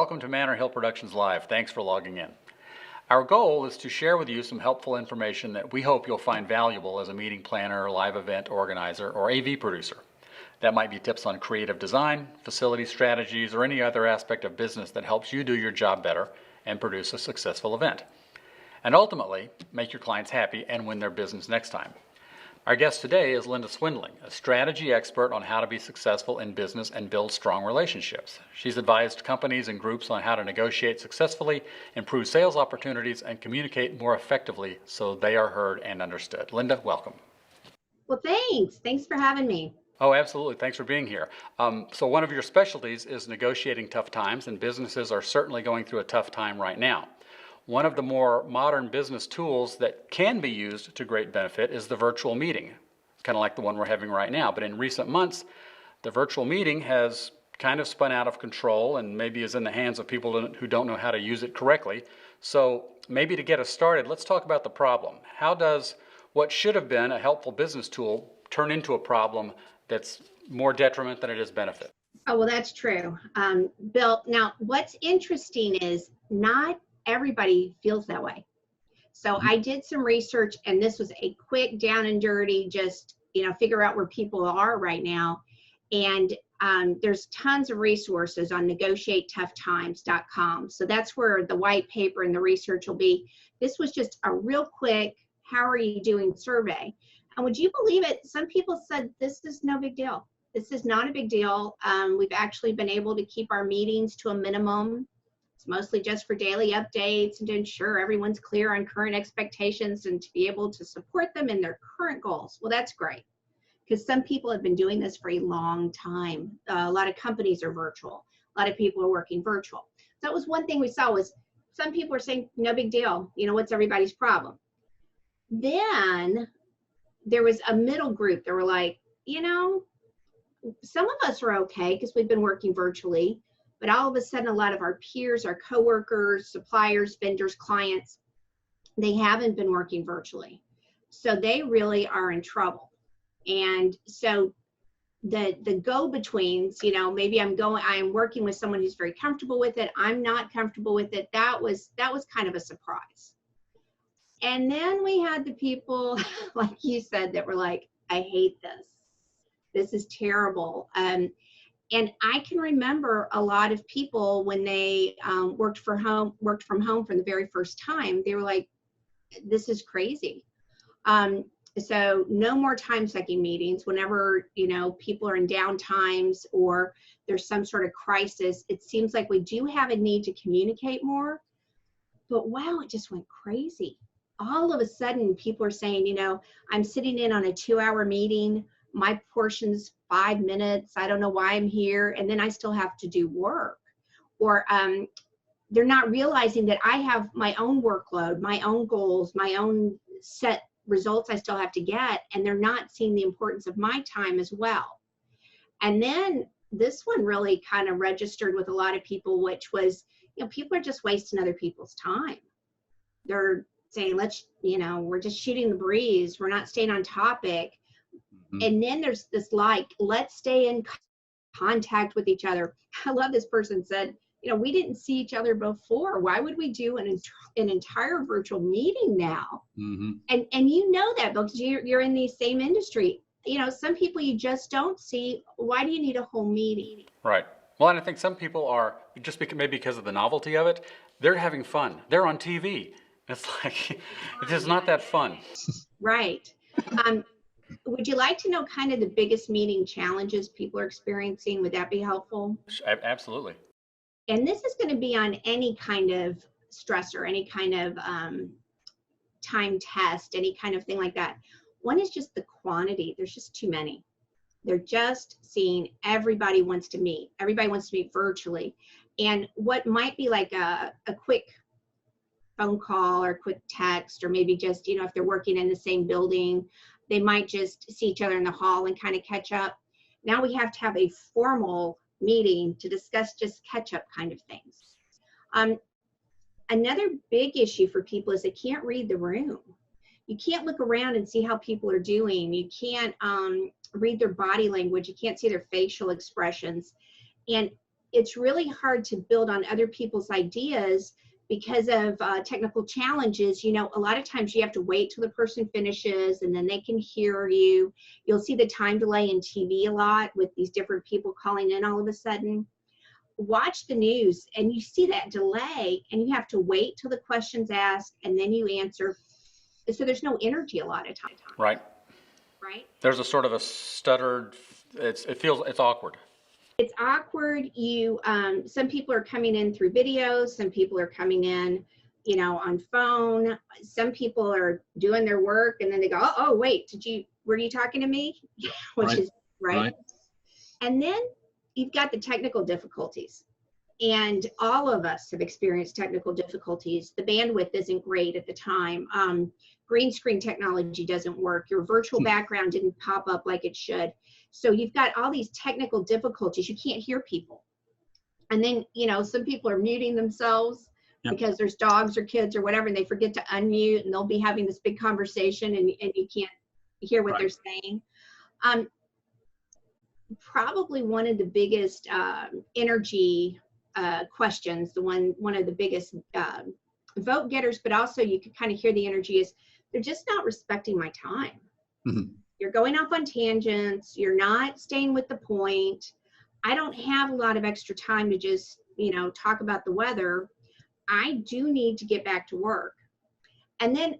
welcome to Manor Hill Productions Live. Thanks for logging in. Our goal is to share with you some helpful information that we hope you'll find valuable as a meeting planner, live event organizer, or AV producer. That might be tips on creative design, facility strategies, or any other aspect of business that helps you do your job better and produce a successful event. And ultimately, make your clients happy and win their business next time. Our guest today is Linda Swindling, a strategy expert on how to be successful in business and build strong relationships. She's advised companies and groups on how to negotiate successfully, improve sales opportunities, and communicate more effectively so they are heard and understood. Linda, welcome. Well, thanks. Thanks for having me. Oh, absolutely. Thanks for being here. So one of your specialties is negotiating tough times, and businesses are certainly going through a tough time right now. One of the more modern business tools that can be used to great benefit is the virtual meeting, kind of like the one we're having right now. But in recent months, the virtual meeting has kind of spun out of control and maybe is in the hands of people who don't know how to use it correctly. So maybe to get us started, let's talk about the problem. How does what should have been a helpful business tool turn into a problem that's more detriment than it is benefit? Oh, well, that's true. Bill, now what's interesting is not everybody feels that way. So I did some research, and this was a quick down and dirty, just, figure out where people are right now. And there's tons of resources on negotiatetoughtimes.com. So that's where the white paper and the research will be. This was just a real quick, how are you doing survey. And would you believe it? Some people said, this is no big deal. This is not a big deal. We've actually been able to keep our meetings to a minimum. It's mostly just for daily updates and to ensure everyone's clear on current expectations and to be able to support them in their current goals. Well, that's great, because some people have been doing this for a long time. A lot of companies are virtual. A lot of people are working virtual. So that was one thing we saw, was some people were saying, no big deal. What's everybody's problem? Then there was a middle group that were like, some of us are okay because we've been working virtually, but all of a sudden, a lot of our peers, our coworkers, suppliers, vendors, clients, they haven't been working virtually. So they really are in trouble. And so the go-betweens, maybe I'm working with someone who's very comfortable with it. I'm not comfortable with it. That was kind of a surprise. And then we had the people, like you said, that were like, I hate this. This is terrible. And I can remember a lot of people when they worked from home for the very first time, they were like, this is crazy. So no more time-sucking meetings. Whenever, people are in down times or there's some sort of crisis, it seems like we do have a need to communicate more. But wow, it just went crazy. All of a sudden, people are saying, I'm sitting in on a 2-hour meeting. My portion's 5 minutes. I don't know why I'm here. And then I still have to do work. Or they're not realizing that I have my own workload, my own goals, my own set results I still have to get. And they're not seeing the importance of my time as well. And then this one really kind of registered with a lot of people, which was, people are just wasting other people's time. They're saying, we're just shooting the breeze. We're not staying on topic. And then there's this let's stay in contact with each other. I love this person said, we didn't see each other before. Why would we do an entire virtual meeting now? Mm-hmm. And you know that because you're in the same industry. Some people you just don't see. Why do you need a whole meeting? Right. Well, and I think some people are, just maybe because of the novelty of it, they're having fun. They're on TV. It's like, it is not that fun. Right. Would you like to know kind of the biggest meeting challenges people are experiencing? Would that be helpful? Absolutely. And this is going to be on any kind of stressor, any kind of time test, any kind of thing like that. One is just the quantity. There's just too many. They're just seeing everybody wants to meet. Everybody wants to meet virtually. And what might be like a quick phone call or quick text, or maybe just, if they're working in the same building, they might just see each other in the hall and kind of catch up. Now we have to have a formal meeting to discuss just catch-up kind of things. Another big issue for people is they can't read the room. You can't look around and see how people are doing. You can't read their body language. You can't see their facial expressions. And it's really hard to build on other people's ideas because of technical challenges. You know, a lot of times you have to wait till the person finishes and then they can hear you. You'll see the time delay in TV a lot with these different people calling in all of a sudden. Watch the news and you see that delay and you have to wait till the question's asked and then you answer. So there's no energy a lot of time. Right. Right? There's a sort of a stuttered, it's awkward. It's awkward. Some people are coming in through videos. Some people are coming in, you know, on phone. Some people are doing their work and then they go, oh wait, were you talking to me? Which Right. is right. And then you've got the technical difficulties. And all of us have experienced technical difficulties. The bandwidth isn't great at the time. Green screen technology doesn't work. Your virtual background didn't pop up like it should. So you've got all these technical difficulties. You can't hear people. And then, you know, some people are muting themselves because there's dogs or kids or whatever, and they forget to unmute and they'll be having this big conversation and you can't hear what they're saying. Probably one of the biggest energy questions, one of the biggest vote getters, but also you can kind of hear the energy is they're just not respecting my time. Mm-hmm. You're going off on tangents. You're not staying with the point. I don't have a lot of extra time to just, you know, talk about the weather. I do need to get back to work. And then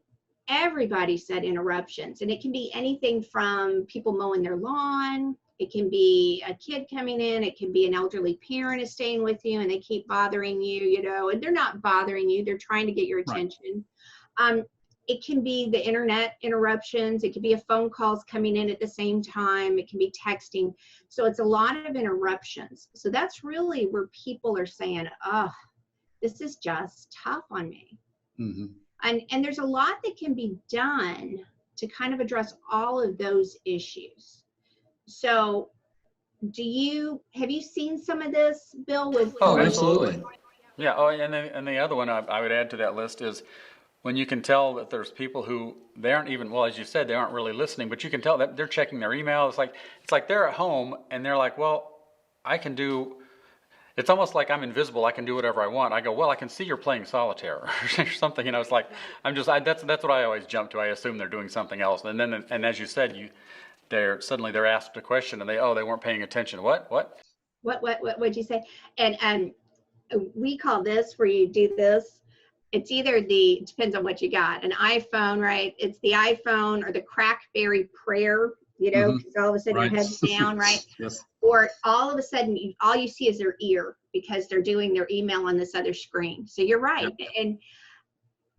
everybody said interruptions, and it can be anything from people mowing their lawn. It can be a kid coming in. It can be an elderly parent is staying with you and they keep bothering you, you know, and they're not bothering you. They're trying to get your attention. It can be the internet interruptions. It could be a phone calls coming in at the same time. It can be texting. So it's a lot of interruptions. So that's really where people are saying, oh, this is just tough on me. Mm-hmm. And there's a lot that can be done to kind of address all of those issues. So have you seen some of this, Bill? Oh, absolutely. Yeah. Oh, and the other one I would add to that list is when you can tell that there's people who they aren't even, well, as you said, they aren't really listening, but you can tell that they're checking their email. It's like they're at home and they're like, well, it's almost like I'm invisible. I can do whatever I want. I go, well, I can see you're playing solitaire or something. You know, it's like that's what I always jump to. I assume they're doing something else. And then as you said, they're asked a question and they weren't paying attention. What'd you say? And we call this where you do this. It's either it depends on what you got, an iPhone, right? It's the iPhone or the Crackberry prayer, you know, because all of a sudden your head's down, right? Yes. Or all of a sudden all you see is their ear because they're doing their email on this other screen. So you're right. Yep. And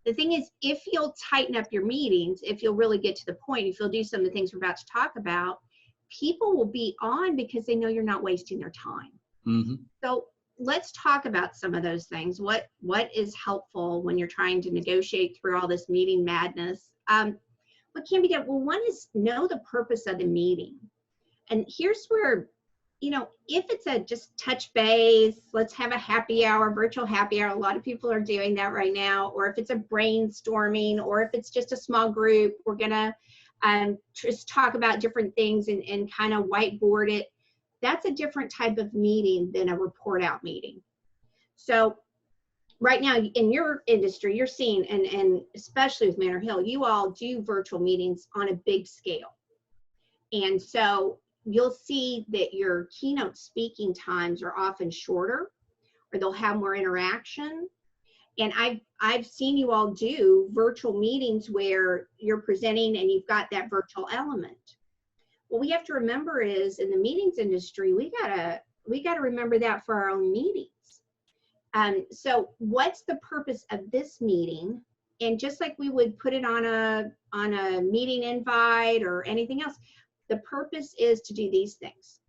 the thing is, if you'll tighten up your meetings, if you'll really get to the point, if you'll do some of the things we're about to talk about, people will be on because they know you're not wasting their time. Mm-hmm. So let's talk about some of those things. What is helpful when you're trying to negotiate through all this meeting madness? What can be done? Well, one is know the purpose of the meeting. And here's where, you know, if it's a just touch base, let's have a happy hour, virtual happy hour. A lot of people are doing that right now. Or if it's a brainstorming, or if it's just a small group, we're going to just talk about different things and kind of whiteboard it. That's a different type of meeting than a report out meeting. So right now in your industry, you're seeing, and especially with Manor Hill, you all do virtual meetings on a big scale. And so you'll see that your keynote speaking times are often shorter, or they'll have more interaction. And I've seen you all do virtual meetings where you're presenting and you've got that virtual element. What we have to remember is in the meetings industry, we gotta remember that for our own meetings. So what's the purpose of this meeting? And just like we would put it on a meeting invite or anything else, the purpose is to do these things.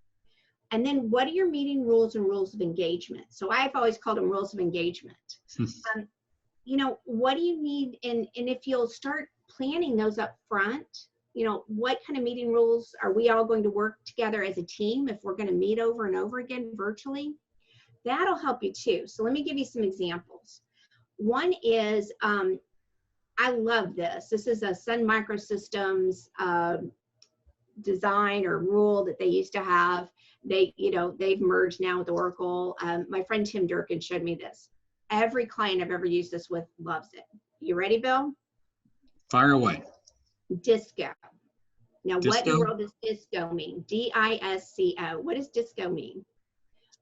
And then what are your meeting rules and rules of engagement? So I've always called them rules of engagement. You know, what do you need? And if you'll start planning those up front, you know, what kind of meeting rules are we all going to work together as a team if we're going to meet over and over again virtually? That'll help you too. So let me give you some examples. One is, I love this. This is a Sun Microsystems design or rule that they used to have. They've merged now with Oracle. My friend Tim Durkin showed me this. Every client I've ever used this with loves it. You ready, Bill? Fire away. DISCO. Now, what in the Disco? world does DISCO mean? DISCO. What does DISCO mean?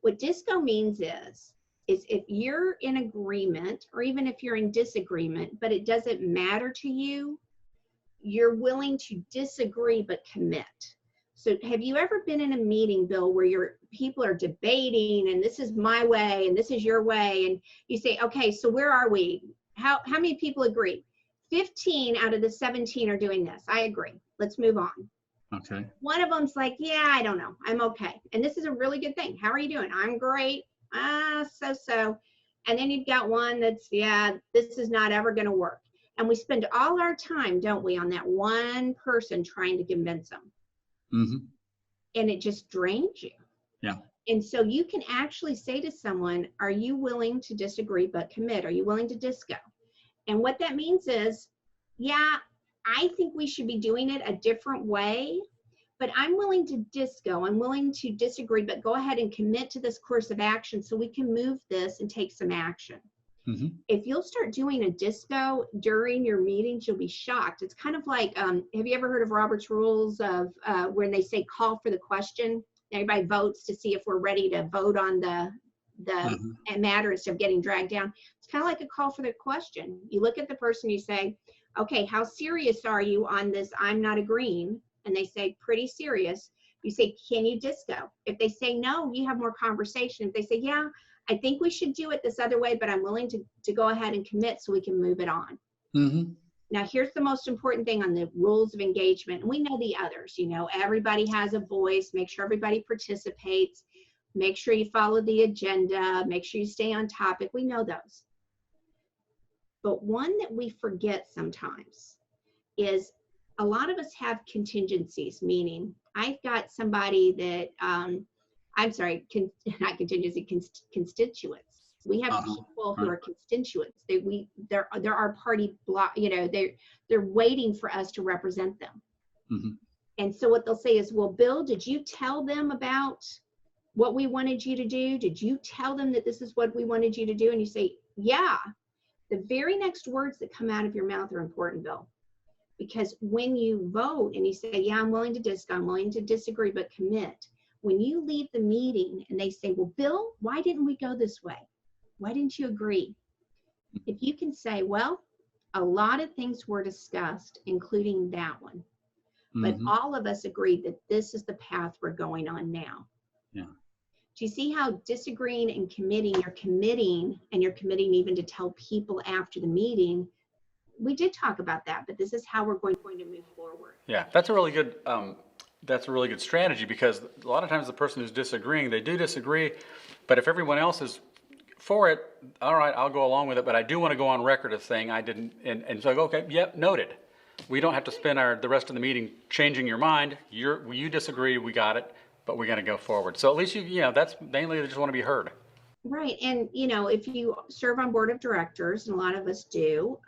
What DISCO means is if you're in agreement, or even if you're in disagreement, but it doesn't matter to you, you're willing to disagree but commit. So have you ever been in a meeting, Bill, where people are debating and this is my way and this is your way, and you say, okay, so where are we? How many people agree? 15 out of the 17 are doing this. I agree. Let's move on. Okay. One of them's like, yeah, I don't know. I'm okay. And this is a really good thing. How are you doing? I'm great. So. And then you've got one that's, yeah, this is not ever going to work. And we spend all our time, don't we, on that one person trying to convince them. Mm-hmm. And it just drains you. Yeah. And so you can actually say to someone, are you willing to disagree but commit? Are you willing to disco? And what that means is, yeah, I think we should be doing it a different way, but I'm willing to disco. I'm willing to disagree, but go ahead and commit to this course of action so we can move this and take some action. Mm-hmm. If you'll start doing a disco during your meetings, you'll be shocked. It's kind of like, have you ever heard of Robert's Rules of when they say call for the question? Everybody votes to see if we're ready to vote on the matter instead of getting dragged down. It's kind of like a call for the question. You look at the person, you say, okay, how serious are you on this? I'm not agreeing. And they say, pretty serious. You say, can you disco? If they say no, you have more conversation. If they say, yeah, I think we should do it this other way, but I'm willing to go ahead and commit so we can move it on. Mm-hmm. Now, here's the most important thing on the rules of engagement. And we know the others, everybody has a voice. Make sure everybody participates. Make sure you follow the agenda. Make sure you stay on topic. We know those. But one that we forget sometimes is a lot of us have contingencies, meaning I've got somebody that, not contingency, constituents. We have people who are constituents. They're our party block, they're waiting for us to represent them. Mm-hmm. And so what they'll say is, well, Bill, did you tell them about what we wanted you to do? Did you tell them that this is what we wanted you to do? And you say, yeah. The very next words that come out of your mouth are important, Bill. Because when you vote and you say, yeah, I'm willing to disco, I'm willing to disagree, but commit. When you leave the meeting and they say, well, Bill, why didn't we go this way? Why didn't you agree? If you can say, well, a lot of things were discussed, including that one. But all of us agreed that this is the path we're going on now. Yeah. Do you see how disagreeing and committing, you're committing even to tell people after the meeting, we did talk about that, but this is how we're going to move forward. Yeah, that's a really good strategy, because a lot of times the person who's disagreeing, they do disagree, but if everyone else is for it, all right, I'll go along with it, but I do want to go on record as saying I didn't, and so I go, okay, yep, noted. We don't have to spend the rest of the meeting changing your mind. You disagree, we got it, but we got to go forward. So at least that's mainly they just want to be heard. Right, and if you serve on board of directors, and a lot of us do,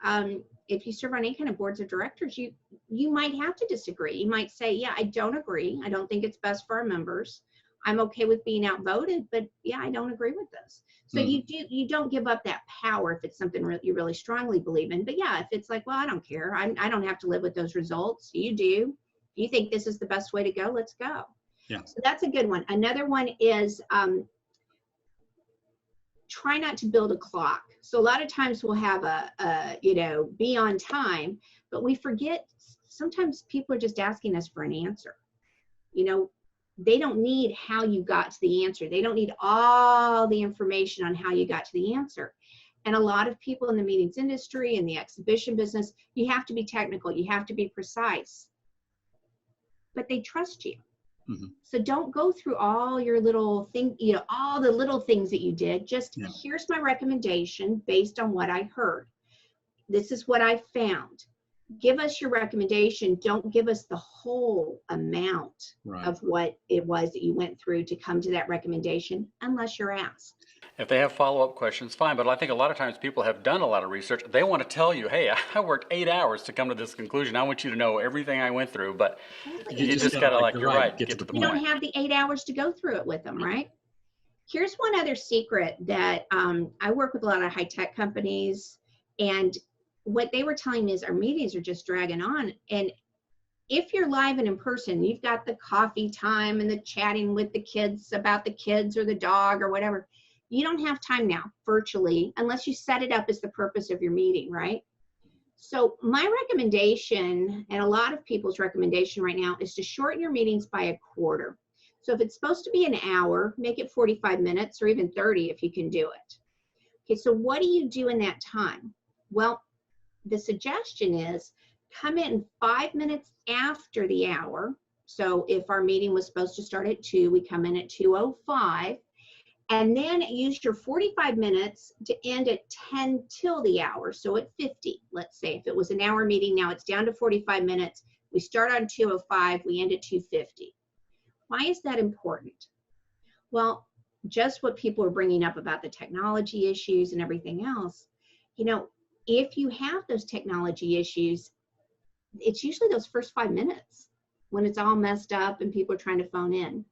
if you serve on any kind of boards of directors, you might have to disagree. You might say, yeah, I don't agree. I don't think it's best for our members. I'm okay with being outvoted, but yeah, I don't agree with this. So you don't give up that power if it's something you really strongly believe in. But yeah, if it's like, well, I don't care. I don't have to live with those results. You do. If you think this is the best way to go, let's go. Yeah. So that's a good one. Another one is try not to build a clock. So a lot of times we'll have be on time, but we forget sometimes people are just asking us for an answer. They don't need how you got to the answer. They don't need all the information on how you got to the answer. And a lot of people in the meetings industry and the exhibition business, you have to be technical, you have to be precise, but they trust you. Mm-hmm. So don't go through all your little thing, all the little things that you did. Just here's my recommendation based on what I heard. This is what I found. Give us your recommendation. Don't give us the whole amount of what it was that you went through to come to that recommendation unless you're asked. If they have follow-up questions, fine. But I think a lot of times people have done a lot of research. They want to tell you, hey, I worked 8 hours to come to this conclusion. I want you to know everything I went through. But you just got to, like, you're right, get to the You point. don't have the 8 hours to go through it with them, right? Here's one other secret that I work with a lot of high-tech companies, and what they were telling me is our meetings are just dragging on. And if you're live and in person, you've got the coffee time and the chatting with the kids about the kids or the dog or whatever. You don't have time now virtually unless you set it up as the purpose of your meeting, right? So my recommendation, and a lot of people's recommendation right now, is to shorten your meetings by a quarter. So if it's supposed to be an hour, make it 45 minutes or even 30 if you can do it. Okay, so what do you do in that time? Well, the suggestion is come in 5 minutes after the hour. So if our meeting was supposed to start at 2, we come in at 2:05. And then use your 45 minutes to end at 10 till the hour. So at 50, let's say, if it was an hour meeting, now it's down to 45 minutes. We start on 2:05, we end at 2:50. Why is that important? Well, just what people are bringing up about the technology issues and everything else, you know, if you have those technology issues, it's usually those first 5 minutes when it's all messed up and people are trying to phone in.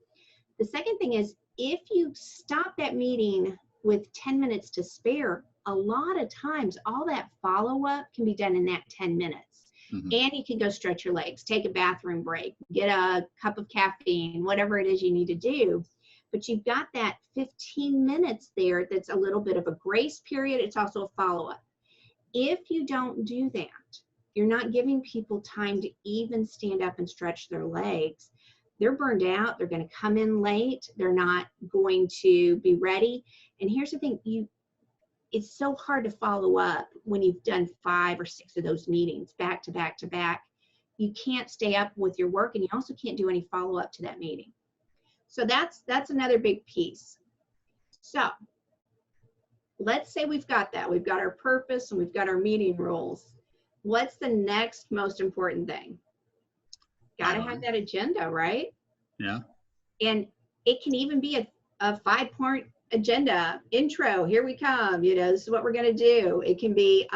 The second thing is, if you stop that meeting with 10 minutes to spare, a lot of times all that follow-up can be done in that 10 minutes. Mhm. And you can go stretch your legs, take a bathroom break, get a cup of caffeine, whatever it is you need to do. But you've got that 15 minutes there that's a little bit of a grace period. It's also a follow-up. If you don't do that, you're not giving people time to even stand up and stretch their legs. They're burned out. They're going to come in late. They're not going to be ready. And here's the thing, it's so hard to follow up when you've done 5 or 6 of those meetings back to back to back. You can't stay up with your work, and you also can't do any follow up to that meeting. So that's another big piece. So let's say we've got that. We've got our purpose and we've got our meeting rules. What's the next most important thing? Got to have that agenda, right? Yeah. And it can even be a 5-point agenda. Intro, here we come. You know, this is what we're going to do. It can be,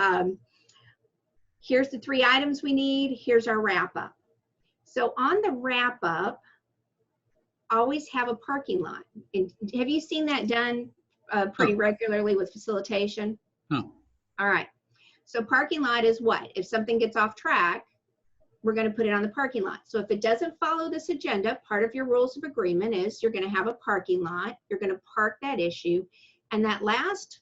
here's the 3 items we need. Here's our wrap up. So on the wrap up, always have a parking lot. And have you seen that done pretty regularly with facilitation? No. All right. So parking lot is what? If something gets off track, we're going to put it on the parking lot. So if it doesn't follow this agenda, part of your rules of agreement is you're going to have a parking lot. You're going to park that issue. And that last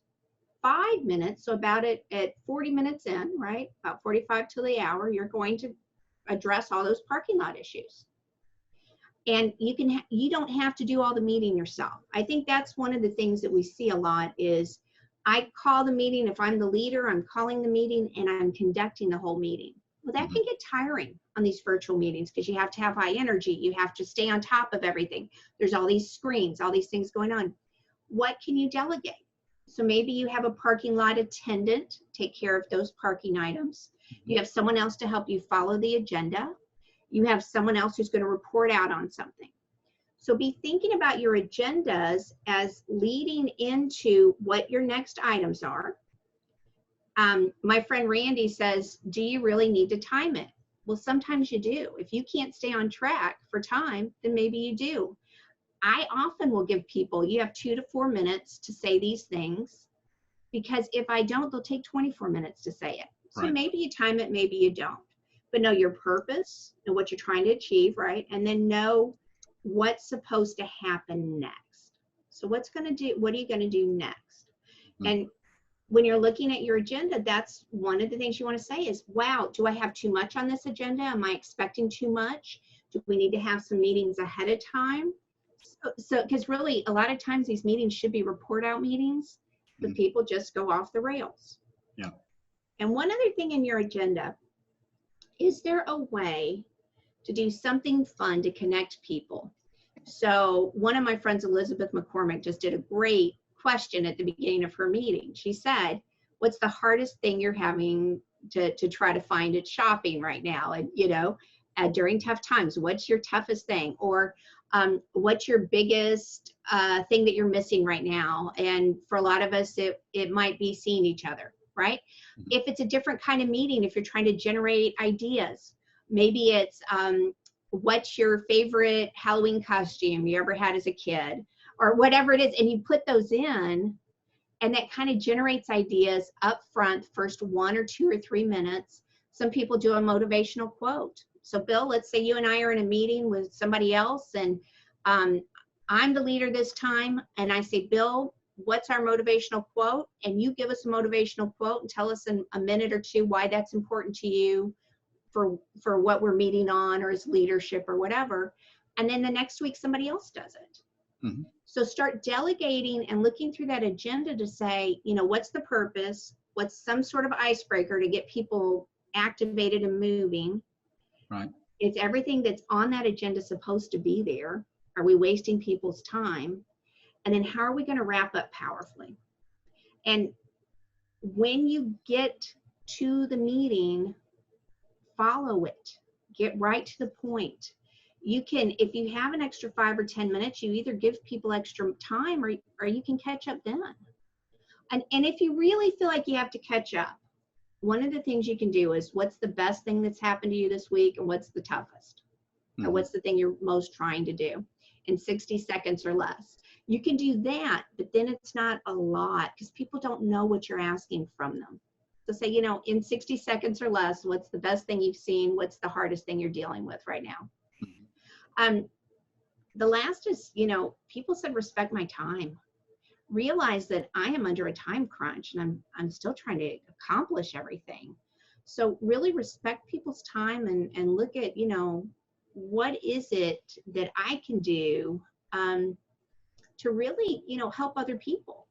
5 minutes, so about at 40 minutes in, right? About 45 till the hour, you're going to address all those parking lot issues. And you don't have to do all the meeting yourself. I think that's one of the things that we see a lot is I call the meeting. If I'm the leader, I'm calling the meeting and I'm conducting the whole meeting. Well, that can get tiring on these virtual meetings because you have to have high energy. You have to stay on top of everything. There's all these screens, all these things going on. What can you delegate? So maybe you have a parking lot attendant take care of those parking items. You have someone else to help you follow the agenda. You have someone else who's going to report out on something. So be thinking about your agendas as leading into what your next items are. My friend Randy says, do you really need to time it? Well, sometimes you do. If you can't stay on track for time, then maybe you do. I often will give people, you have 2 to 4 minutes to say these things, because if I don't, they'll take 24 minutes to say it. So Right. maybe you time it, maybe you don't. But know your purpose and what you're trying to achieve, right? And then know what's supposed to happen next. So what are you going to do next? And when you're looking at your agenda, that's one of the things you want to say is, wow, do I have too much on this agenda? Am I expecting too much? Do we need to have some meetings ahead of time? So, because really a lot of times these meetings should be report out meetings, but people just go off the rails. Yeah. And one other thing in your agenda, is there a way to do something fun to connect people? So one of my friends, Elizabeth McCormick, just did a great question at the beginning of her meeting. She said, what's the hardest thing you're having to try to find at shopping right now? And, during tough times. What's your toughest thing? Or what's your biggest thing that you're missing right now? And for a lot of us, it might be seeing each other, right? If it's a different kind of meeting, if you're trying to generate ideas, maybe it's what's your favorite Halloween costume you ever had as a kid, or whatever it is, and you put those in, and that kind of generates ideas up front, first 1 or 2 or 3 minutes. Some people do a motivational quote. So Bill, let's say you and I are in a meeting with somebody else, and I'm the leader this time, and I say, Bill, what's our motivational quote? And you give us a motivational quote and tell us in a minute or two why that's important to you for what we're meeting on, or as leadership or whatever. And then the next week somebody else does it. Mhm. So start delegating and looking through that agenda to say, what's the purpose? What's some sort of icebreaker to get people activated and moving? Right. Is everything that's on that agenda supposed to be there? Are we wasting people's time? And then how are we going to wrap up powerfully? And when you get to the meeting, follow it. Get right to the point. You can, if you have an extra 5 or 10 minutes, you either give people extra time or you can catch up then. And if you really feel like you have to catch up, one of the things you can do is, what's the best thing that's happened to you this week, and what's the toughest? Or what's the thing you're most trying to do in 60 seconds or less? You can do that, but then it's not a lot, because people don't know what you're asking from them. So say, in 60 seconds or less, what's the best thing you've seen? What's the hardest thing you're dealing with right now? The last is, people said, respect my time. Realize that I am under a time crunch, and I'm still trying to accomplish everything. So really respect people's time and look at, what is it that I can do to really, help other people?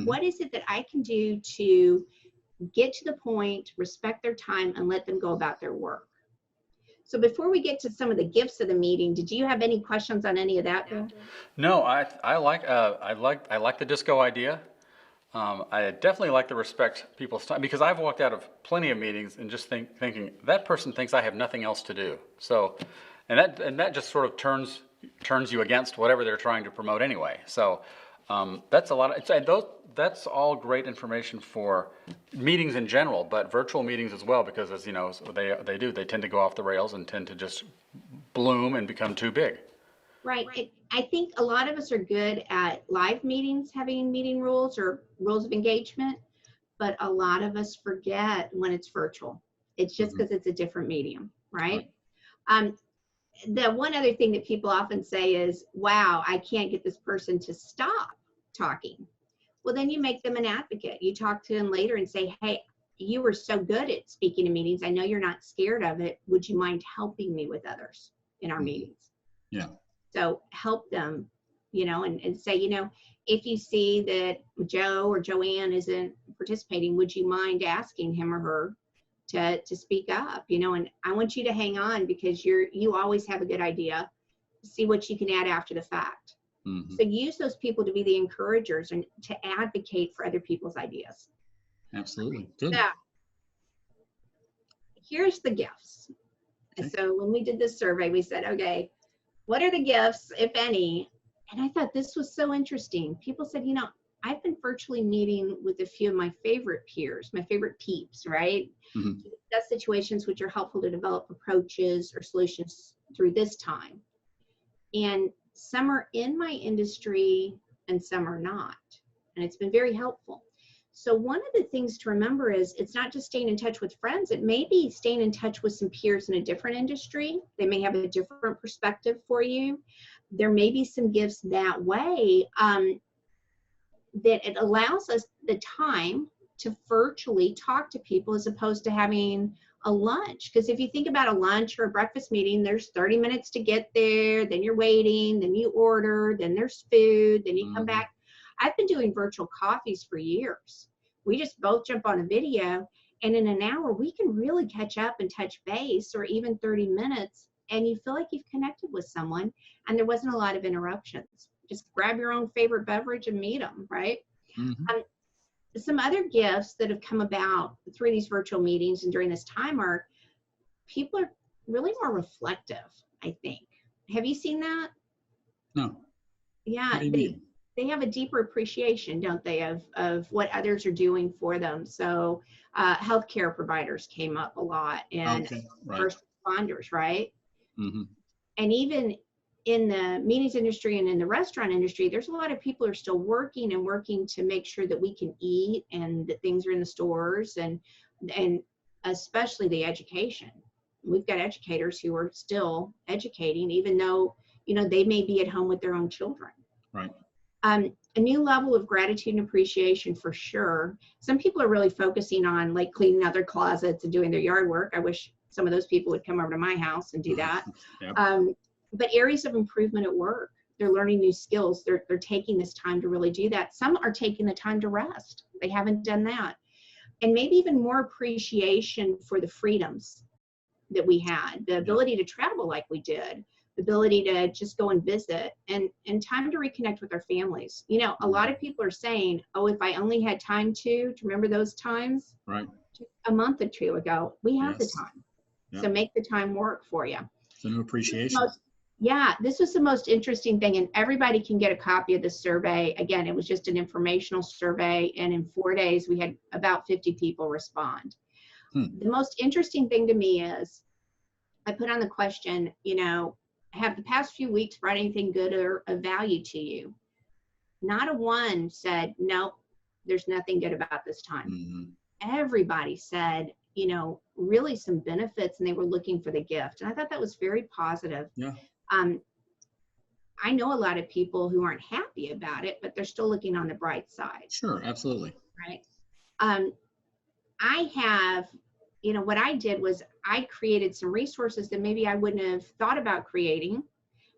What is it that I can do to get to the point, respect their time, and let them go about their work? So before we get to some of the gifts of the meeting, did you have any questions on any of that, Bill? No, I like the disco idea. I definitely like to respect people's time, because I've walked out of plenty of meetings and just thinking that person thinks I have nothing else to do. So, and that just sort of turns you against whatever they're trying to promote anyway. So that's a lot of that's all great information for meetings in general, but virtual meetings as well, because as you know, they tend to go off the rails and tend to just bloom and become too big. Right. I think a lot of us are good at live meetings, having meeting rules or rules of engagement, but a lot of us forget when it's virtual. It's just because it's a different medium, right? The one other thing that people often say is, wow, I can't get this person to stop talking. Well, then you make them an advocate. You talk to them later and say, hey, you were so good at speaking in meetings. I know you're not scared of it. Would you mind helping me with others in our meetings? Yeah. So help them, and say, if you see that Joe or Joanne isn't participating, would you mind asking him or her to speak up, and I want you to hang on, because you always have a good idea. See what you can add after the fact. So use those people to be the encouragers and to advocate for other people's ideas. Absolutely. Good. Now, here's the gifts. Okay. So when we did this survey, we said, okay, what are the gifts, if any? And I thought this was so interesting. People said, I've been virtually meeting with a few of my favorite peers, my favorite peeps, right? To discuss situations which are helpful to develop approaches or solutions through this time. And some are in my industry and some are not. And it's been very helpful. So one of the things to remember is, it's not just staying in touch with friends. It may be staying in touch with some peers in a different industry. They may have a different perspective for you. There may be some gifts that way, that it allows us the time to virtually talk to people, as opposed to having a lunch. Because if you think about a lunch or a breakfast meeting, there's 30 minutes to get there, then you're waiting, then you order, then there's food, then you come back. I've been doing virtual coffees for years. We just both jump on a video, and in an hour we can really catch up and touch base, or even 30 minutes, and you feel like you've connected with someone, and there wasn't a lot of interruptions. Just grab your own favorite beverage and meet them, right? Some other gifts that have come about through these virtual meetings and during this time are, people are really more reflective, I think. Have you seen that? No. Yeah, What do you mean? they have a deeper appreciation, don't they, of what others are doing for them. So healthcare providers came up a lot, and Okay. Right. first responders, right? Mm-hmm. And even in the meetings industry and in the restaurant industry, there's a lot of people who are still working and working to make sure that we can eat and that things are in the stores, and especially the education. We've got educators who are still educating, even though, they may be at home with their own children. Right. A new level of gratitude and appreciation for sure. Some people are really focusing on like cleaning out their closets and doing their yard work. I wish some of those people would come over to my house and do that. Yep. But areas of improvement at work, they're learning new skills. They're taking this time to really do that. Some are taking the time to rest. They haven't done that. And maybe even more appreciation for the freedoms that we had, the ability to travel like we did, the ability to just go and visit, and time to reconnect with our families. A lot of people are saying, oh, if I only had time to remember those times Right. a month or two ago. We have the time. Yep. So make the time work for you. It's a new appreciation. This was the most interesting thing, and everybody can get a copy of the survey. Again, it was just an informational survey, and in 4 days, we had about 50 people respond. The most interesting thing to me is I put on the question, have the past few weeks brought anything good or of value to you? Not a one said, no, there's nothing good about this time. Mm-hmm. Everybody said, really some benefits, and they were looking for the gift. And I thought that was very positive. Yeah. I know a lot of people who aren't happy about it, but they're still looking on the bright side. Sure, absolutely. Right. I have, what I did was I created some resources that maybe I wouldn't have thought about creating,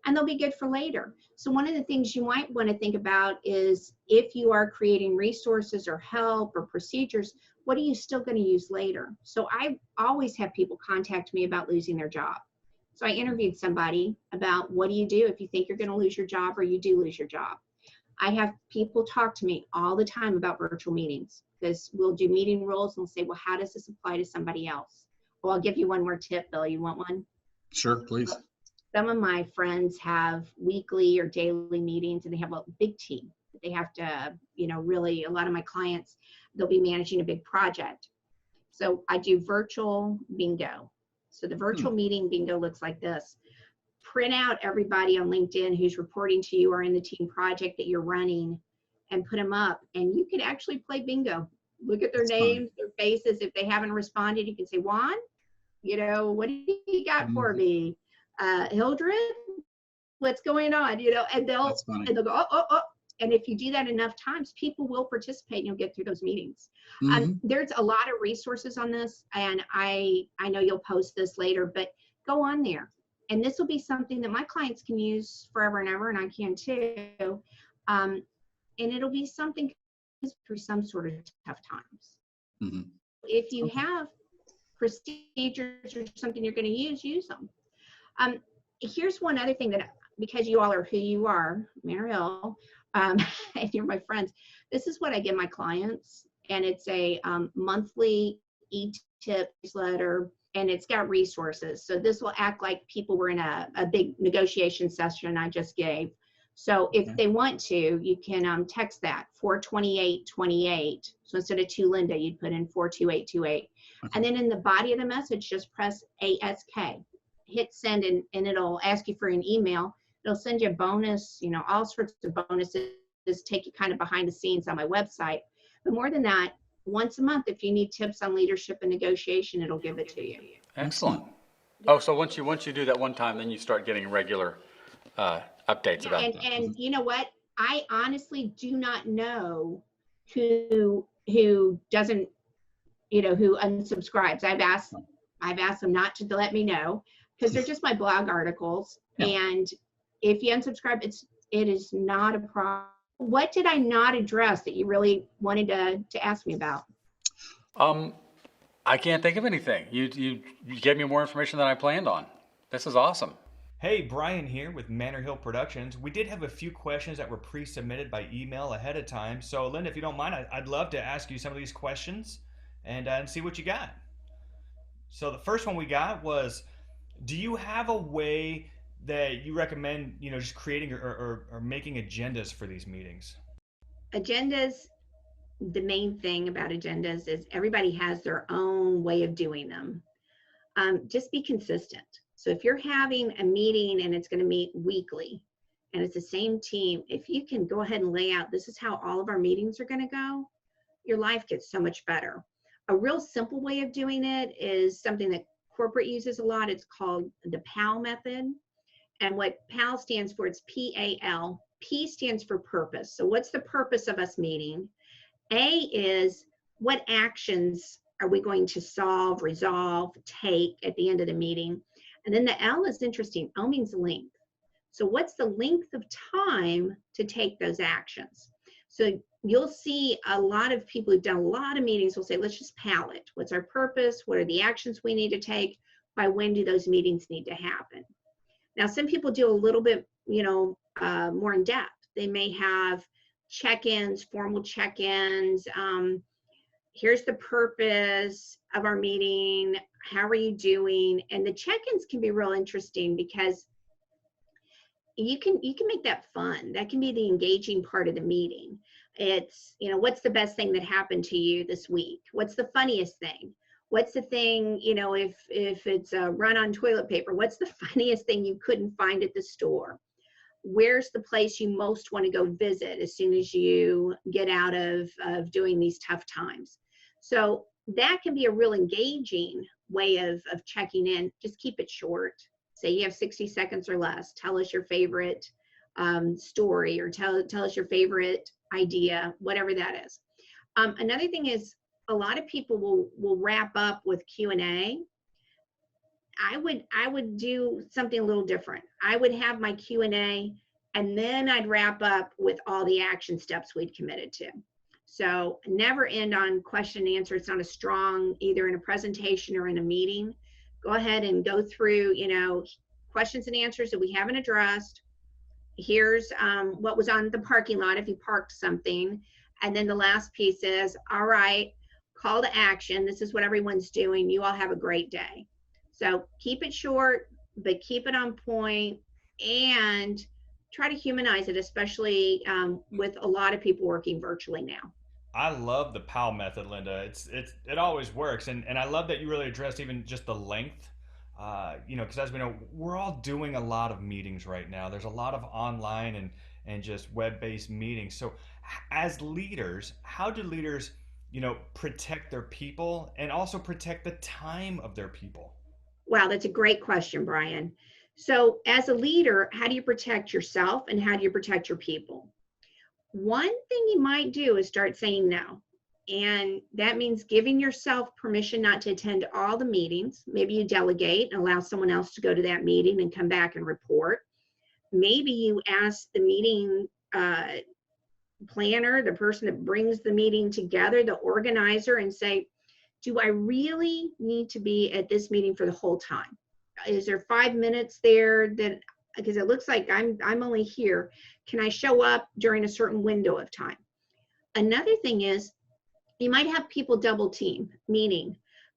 and they'll be good for later. So one of the things you might want to think about is if you are creating resources or help or procedures, what are you still going to use later? So I always have people contact me about losing their job. So I interviewed somebody about what do you do if you think you're going to lose your job or you do lose your job. I have people talk to me all the time about virtual meetings, because we'll do meeting rules and we'll say, well, how does this apply to somebody else? Well, I'll give you one more tip, Bill. You want one? Sure, please. Some of my friends have weekly or daily meetings, and they have a big team. They have to, really, a lot of my clients, they'll be managing a big project. So I do virtual bingo. So the virtual meeting bingo looks like this. Print out everybody on LinkedIn who's reporting to you or in the team project that you're running, and put them up. And you could actually play bingo. Look at their names, their faces. If they haven't responded, you can say, Juan, what do you got for me? Hildred, what's going on? And they'll go, oh. And if you do that enough times, people will participate and you'll get through those meetings. There's a lot of resources on this, and I know you'll post this later, but go on there. And this will be something that my clients can use forever and ever, and I can too. And it'll be something through some sort of tough times. If you have procedures or something you're going to use them. Here's one other thing that, because you all are who you are, Mariel, and you're my friends, this is what I give my clients, and it's a monthly e-tip newsletter, and it's got resources. So this will act like people were in a big negotiation session I just gave. So if they want to, you can text that 42828. So instead of to Linda, you'd put in 42828. And then in the body of the message, just press ASK. Hit send, and it'll ask you for an email. It'll send you a bonus, all sorts of bonuses, take you kind of behind the scenes on my website. But more than that, once a month, if you need tips on leadership and negotiation, it'll give it to you. Excellent. Oh, so once you do that one time, then you start getting regular updates about it. And you know what? I honestly do not know who doesn't, who unsubscribes. I've asked them not to let me know, because they're just my blog articles. And if you unsubscribe, it is not a problem. What did I not address that you really wanted to ask me about? I can't think of anything. You gave me more information than I planned on. This is awesome. Hey, Brian here with Manor Hill Productions. We did have a few questions that were pre-submitted by email ahead of time. So, Linda, if you don't mind, I'd love to ask you some of these questions and see what you got. So the first one we got was, Do you have a way that you recommend, just creating or making agendas for these meetings? Agendas, the main thing about agendas is everybody has their own way of doing them. Just be consistent. So if you're having a meeting and it's going to meet weekly and it's the same team, if you can go ahead and lay out, this is how all of our meetings are going to go, your life gets so much better. A real simple way of doing it is something that corporate uses a lot. It's called the PAL method. And what PAL stands for, it's PAL. P stands for purpose. So what's the purpose of us meeting? A is what actions are we going to solve, resolve, take at the end of the meeting? And then the L is interesting. L means length. So what's the length of time to take those actions? So you'll see a lot of people who've done a lot of meetings will say, let's just PAL it. What's our purpose? What are the actions we need to take? By when do those meetings need to happen? Now, some people do a little bit, more in depth. They may have check-ins, formal check-ins. Here's the purpose of our meeting. How are you doing? And the check-ins can be real interesting because you can make that fun. That can be the engaging part of the meeting. It's, what's the best thing that happened to you this week? What's the funniest thing? What's the thing, if it's a run on toilet paper, what's the funniest thing you couldn't find at the store? Where's the place you most want to go visit as soon as you get out of doing these tough times? So that can be a real engaging way of checking in. Just keep it short. Say you have 60 seconds or less. Tell us your favorite story, or tell us your favorite idea, whatever that is. Another thing is, a lot of people will wrap up with Q&A. I would do something a little different. I would have my Q&A and then I'd wrap up with all the action steps we'd committed to. So never end on question and answer. It's not as strong either in a presentation or in a meeting. Go ahead and go through, questions and answers that we haven't addressed. Here's what was on the parking lot if you parked something. And then the last piece is, all right, call to action. This is what everyone's doing. You all have a great day. So keep it short, but keep it on point and try to humanize it, especially with a lot of people working virtually now. I love the PAL method, Linda. It always works, and I love that you really addressed even just the length. Because as we know, we're all doing a lot of meetings right now. There's a lot of online and just web-based meetings. So, as leaders, how do leaders, protect their people and also protect the time of their people? Wow, that's a great question, Brian. So, as a leader, how do you protect yourself and how do you protect your people? One thing you might do is start saying no. And that means giving yourself permission not to attend all the meetings. Maybe you delegate and allow someone else to go to that meeting and come back and report. Maybe you ask the meeting planner, the person that brings the meeting together, the organizer, and say, do I really need to be at this meeting for the whole time? Is there 5 minutes there that, because it looks like I'm only here, can I show up during a certain window of time? Another thing is, you might have people double team, meaning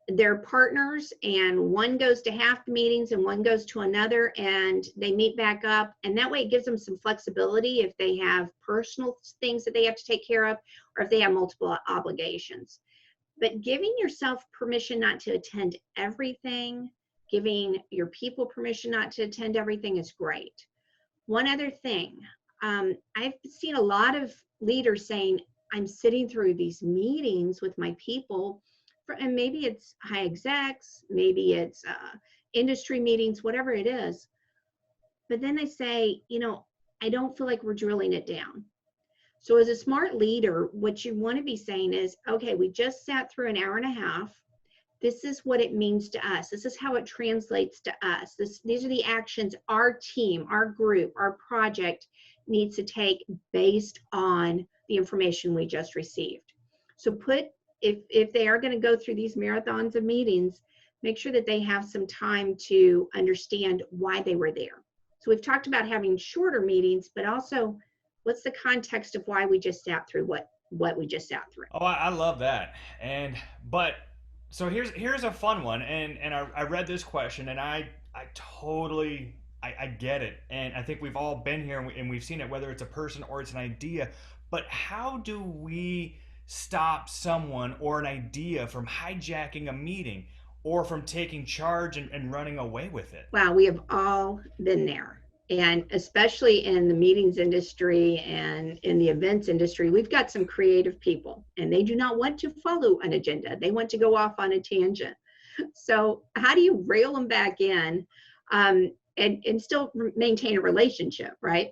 they're partners and one goes to half the meetings and one goes to another, and they meet back up. And that way it gives them some flexibility if they have personal things that they have to take care of or if they have multiple obligations. But giving yourself permission not to attend everything, giving your people permission not to attend everything is great. One other thing, I've seen a lot of leaders saying, I'm sitting through these meetings with my people, and maybe it's high execs, maybe it's industry meetings, whatever it is. But then they say, I don't feel like we're drilling it down. So as a smart leader, what you want to be saying is, okay, we just sat through an hour and a half. This is what it means to us. This is how it translates to us. These are the actions our team, our group, our project needs to take based on the information we just received. So if they are going to go through these marathons of meetings, make sure that they have some time to understand why they were there. So we've talked about having shorter meetings, but also what's the context of why we just sat through what we just sat through. Oh, I love that. So here's a fun one, and I read this question, and I I get it. And I think we've all been here and we've seen it, whether it's a person or it's an idea. But how do we stop someone or an idea from hijacking a meeting or from taking charge and running away with it? Wow, we have all been there. And especially in the meetings industry and in the events industry, we've got some creative people and they do not want to follow an agenda. They want to go off on a tangent. So how do you reel them back in and still maintain a relationship, right?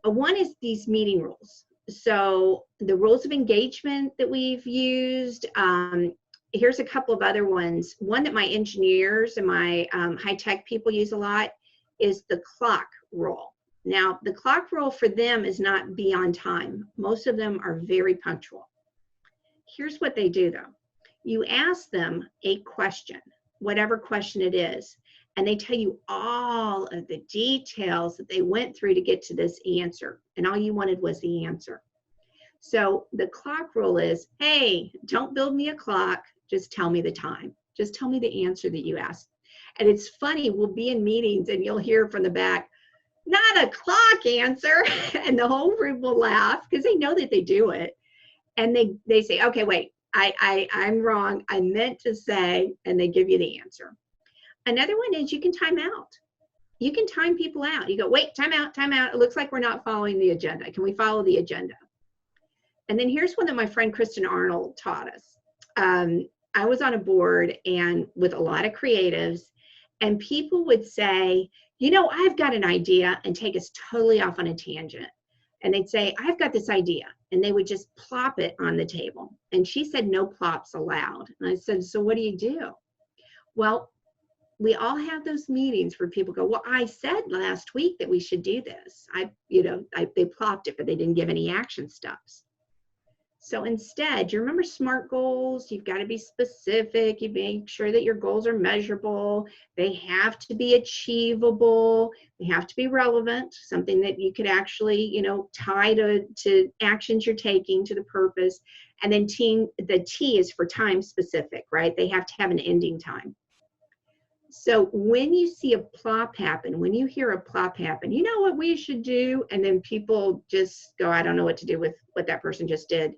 One is these meeting rules. So the rules of engagement that we've used, here's a couple of other ones. One that my engineers and my high-tech people use a lot is the clock rule. Now, the clock rule for them is not be on time. Most of them are very punctual. Here's what they do though. You ask them a question, whatever question it is, and they tell you all of the details that they went through to get to this answer. And all you wanted was the answer. So the clock rule is, hey, don't build me a clock. Just tell me the time. Just tell me the answer that you asked. And it's funny, we'll be in meetings and you'll hear from the back, not a clock answer. And the whole room will laugh because they know that they do it. And they say, okay, wait, I'm wrong. I meant to say, and they give you the answer. Another one is you can time out. You can time people out. You go, wait, time out, time out. It looks like we're not following the agenda. Can we follow the agenda? And then here's one that my friend Kristen Arnold taught us. I was on a board and with a lot of creatives, and people would say, you know, I've got an idea, and take us totally off on a tangent. And they'd say, I've got this idea. And they would just plop it on the table. And she said, no plops allowed. And I said, so what do you do? Well, we all have those meetings where people go, well, I said last week that we should do this. They plopped it, but they didn't give any action steps. So instead, you remember SMART goals. You've got to be specific. You make sure that your goals are measurable. They have to be achievable. They have to be relevant, something that you could actually, tie to actions you're taking, to the purpose. And then the T is for time specific, right? They have to have an ending time. So when you see a plop happen, when you hear a plop happen, you know what we should do? And then people just go, I don't know what to do with what that person just did.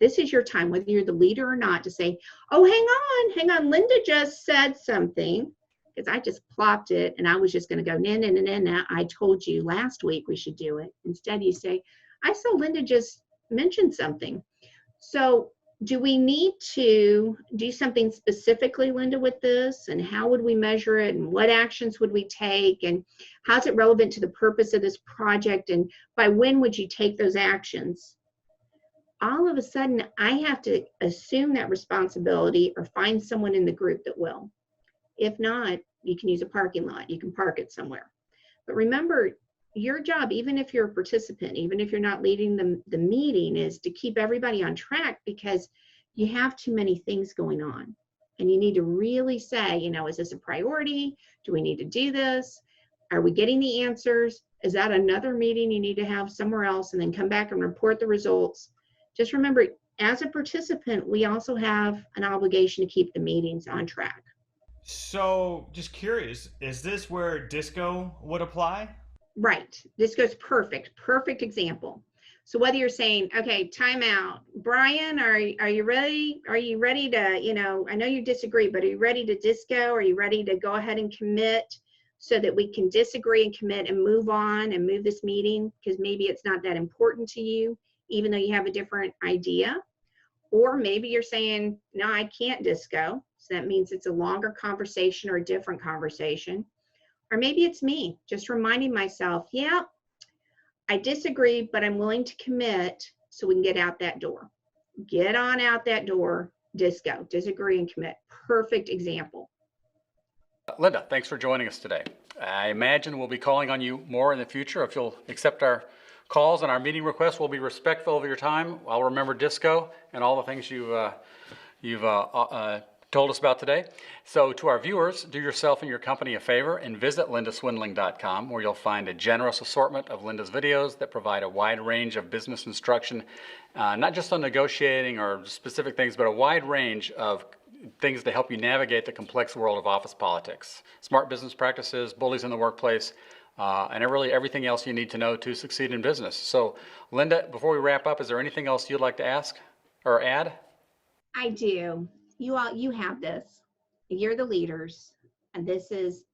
This is your time, whether you're the leader or not, to say, oh, hang on, Linda just said something, because I just plopped it and I was just going to go, nah, I told you last week we should do it. Instead, you say, I saw Linda just mention something. So do we need to do something specifically, Linda, with this? And how would we measure it? And what actions would we take? And how's it relevant to the purpose of this project? And by when would you take those actions? All of a sudden, I have to assume that responsibility or find someone in the group that will. If not, you can use a parking lot. You can park it somewhere. But remember, your job, even if you're a participant, even if you're not leading the meeting, is to keep everybody on track, because you have too many things going on. And you need to really say, is this a priority? Do we need to do this? Are we getting the answers? Is that another meeting you need to have somewhere else and then come back and report the results? Just remember, as a participant, we also have an obligation to keep the meetings on track. So, just curious, is this where disco would apply? Right. This goes perfect example. So whether you're saying, okay, time out, Brian, are you ready? Are you ready to, I know you disagree, but are you ready to disco? Are you ready to go ahead and commit so that we can disagree and commit and move on and move this meeting? Because maybe it's not that important to you, even though you have a different idea. Or maybe you're saying, no, I can't disco. So that means it's a longer conversation or a different conversation. Or maybe it's me just reminding myself, yeah, I disagree, but I'm willing to commit so we can get out that door. Get on out that door, disco, disagree and commit. Perfect example. Linda, thanks for joining us today. I imagine we'll be calling on you more in the future. If you'll accept our calls and our meeting requests, we'll be respectful of your time. I'll remember disco and all the things you've told us about today. So to our viewers, do yourself and your company a favor and visit lindaswindling.com, where you'll find a generous assortment of Linda's videos that provide a wide range of business instruction, not just on negotiating or specific things, but a wide range of things to help you navigate the complex world of office politics, smart business practices, bullies in the workplace, and really everything else you need to know to succeed in business. So, Linda, before we wrap up, is there anything else you'd like to ask or add? I do. You have this. You're the leaders, and this is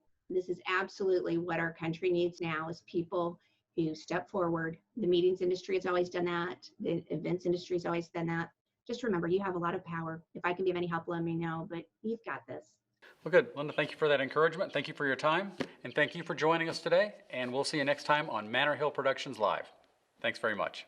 absolutely what our country needs now is people who step forward. The meetings industry has always done that. The events industry has always done that. Just remember, you have a lot of power. If I can be of any help, let me know, but you've got this. Well, good. Linda, thank you for that encouragement. Thank you for your time, and thank you for joining us today. And we'll see you next time on Manor Hill Productions Live. Thanks very much.